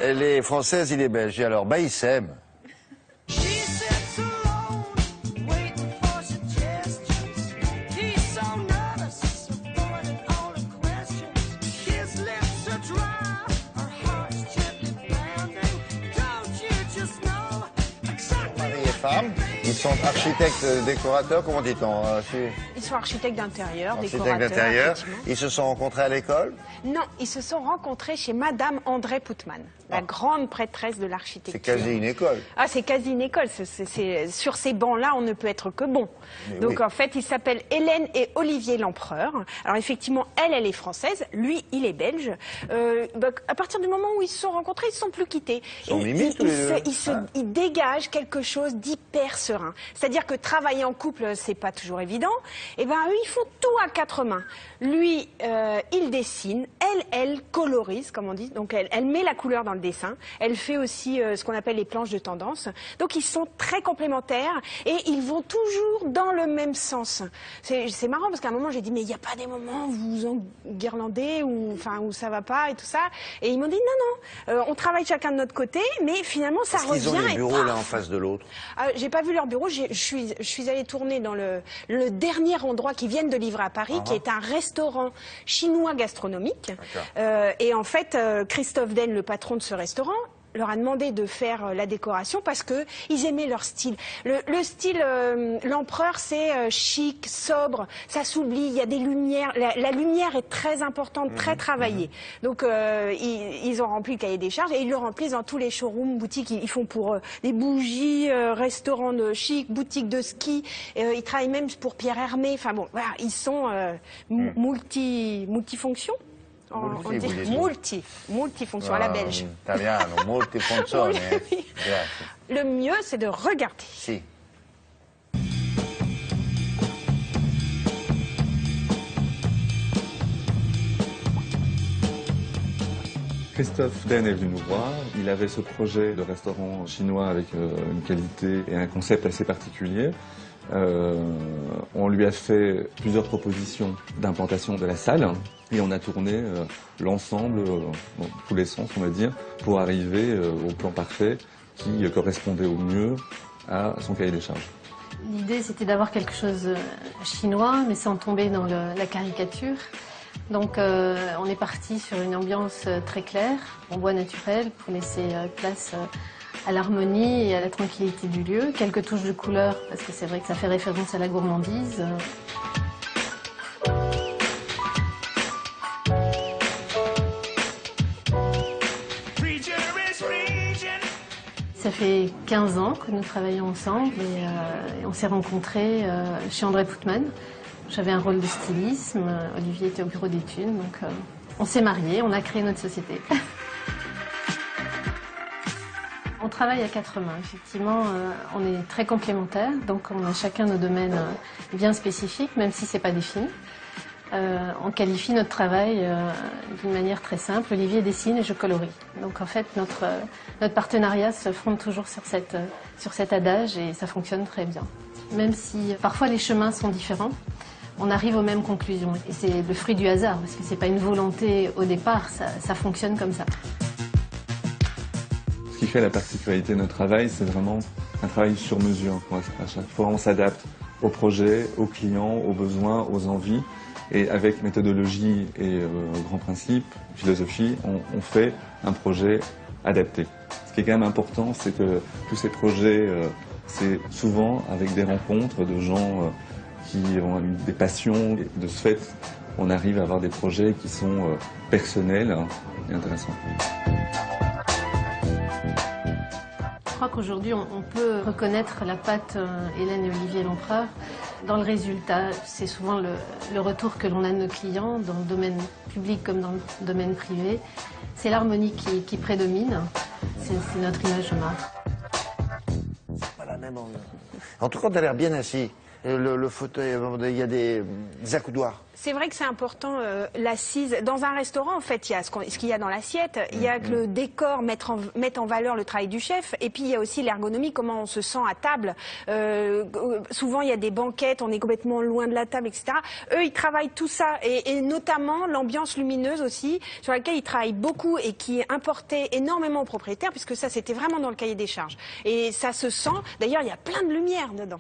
Elle est française, il est belge. Et alors, bah, ils s'aiment. Mari et femme, ils sont architectes, décorateurs, comment dit-on? Ils sont architectes d'intérieur, Architectes décorateurs. d'intérieur. Ils se sont rencontrés à l'école? Non, ils se sont rencontrés chez Madame André Poutman, la grande prêtresse de l'architecture. C'est quasi une école. Ah, c'est quasi une école. Sur ces bancs-là, on ne peut être que bon. Mais donc, oui. en fait, ils s'appellent Hélène et Olivier Lempereur. Alors, effectivement, elle est française. Lui, il est belge. À partir du moment où ils se sont rencontrés, ils ne se sont plus quittés. Ils sont mimis, tous les deux. Ils dégagent quelque chose d'hyper serein. C'est-à-dire que travailler en couple, c'est pas toujours évident. Et ben, eux, ils font tout à quatre mains. Lui, il dessine. Elle colorise, comme on dit. Donc, elle met la couleur dans le dessin. Elle fait aussi ce qu'on appelle les planches de tendance. Donc, ils sont très complémentaires et ils vont toujours dans le même sens. C'est marrant parce qu'à un moment, j'ai dit, mais il n'y a pas des moments où vous vous enguirlandez ou où ça va pas et tout ça. Et ils m'ont dit, non, on travaille chacun de notre côté, mais finalement, ça revient. Ils ont des bureaux l'un en face de l'autre. J'ai pas vu leur bureau. Je suis allée tourner dans le dernier endroit qu'ils viennent de livrer à Paris, qui est un restaurant chinois gastronomique. Et en fait, Christophe Den, le patron de ce restaurant, leur a demandé de faire la décoration parce que ils aimaient leur style. Le style l'empereur, c'est chic, sobre, ça s'oublie, il y a des lumières. La lumière est très importante, très travaillée. Donc ils ont rempli le cahier des charges et ils le remplissent dans tous les showrooms, boutiques. Ils font pour des bougies, restaurants de chic, boutiques de ski. Ils travaillent même pour Pierre Hermé. Enfin bon, voilà, ils sont multifonctions. Multifonction, à la belge. Italiano, multifunzione. Le mieux, c'est de regarder. Si. Christophe Den est venu nous voir. Il avait ce projet de restaurant chinois avec une qualité et un concept assez particulier. On lui a fait plusieurs propositions d'implantation de la salle et on a tourné l'ensemble, dans tous les sens on va dire, pour arriver au plan parfait qui correspondait au mieux à son cahier des charges. L'idée c'était d'avoir quelque chose chinois mais sans tomber dans la caricature. Donc on est parti sur une ambiance très claire, en bois naturel pour laisser place à l'harmonie et à la tranquillité du lieu. Quelques touches de couleur, parce que c'est vrai que ça fait référence à la gourmandise. Ça fait 15 ans que nous travaillons ensemble et on s'est rencontrés chez André Poutman. J'avais un rôle de stylisme, Olivier était au bureau d'études, donc on s'est mariés, on a créé notre société. On travaille à quatre mains, effectivement, on est très complémentaires, donc on a chacun nos domaines bien spécifiques, même si ce n'est pas défini. On qualifie notre travail d'une manière très simple, Olivier dessine et je colorie. Donc en fait, notre partenariat se fonde toujours sur cet adage et ça fonctionne très bien. Même si parfois les chemins sont différents, on arrive aux mêmes conclusions. Et c'est le fruit du hasard, parce que ce n'est pas une volonté au départ, ça fonctionne comme ça. Ce qui fait la particularité de notre travail, c'est vraiment un travail sur mesure. À chaque fois, on s'adapte au projet, aux clients, aux besoins, aux envies. Et avec méthodologie et grands principes, philosophie, on fait un projet adapté. Ce qui est quand même important, c'est que tous ces projets, c'est souvent avec des rencontres de gens qui ont des passions. Et de ce fait, on arrive à avoir des projets qui sont personnels et intéressants. Je crois qu'aujourd'hui, on peut reconnaître la patte Hélène et Olivier Lempereur dans le résultat. C'est souvent le retour que l'on a de nos clients, dans le domaine public comme dans le domaine privé. C'est l'harmonie qui prédomine. C'est notre image de marque. C'est pas la même ambiance. En tout cas, tu as l'air bien assis. le fauteuil, il y a des accoudoirs. C'est vrai que c'est important, l'assise. Dans un restaurant, en fait, il y a ce qu'il y a dans l'assiette, il y a que le décor, mettre en valeur le travail du chef, et puis il y a aussi l'ergonomie, comment on se sent à table. Souvent, il y a des banquettes, on est complètement loin de la table, etc. Eux, ils travaillent tout ça, et notamment l'ambiance lumineuse aussi, sur laquelle ils travaillent beaucoup et qui importait énormément aux propriétaires, puisque ça, c'était vraiment dans le cahier des charges. Et ça se sent. D'ailleurs, il y a plein de lumière dedans.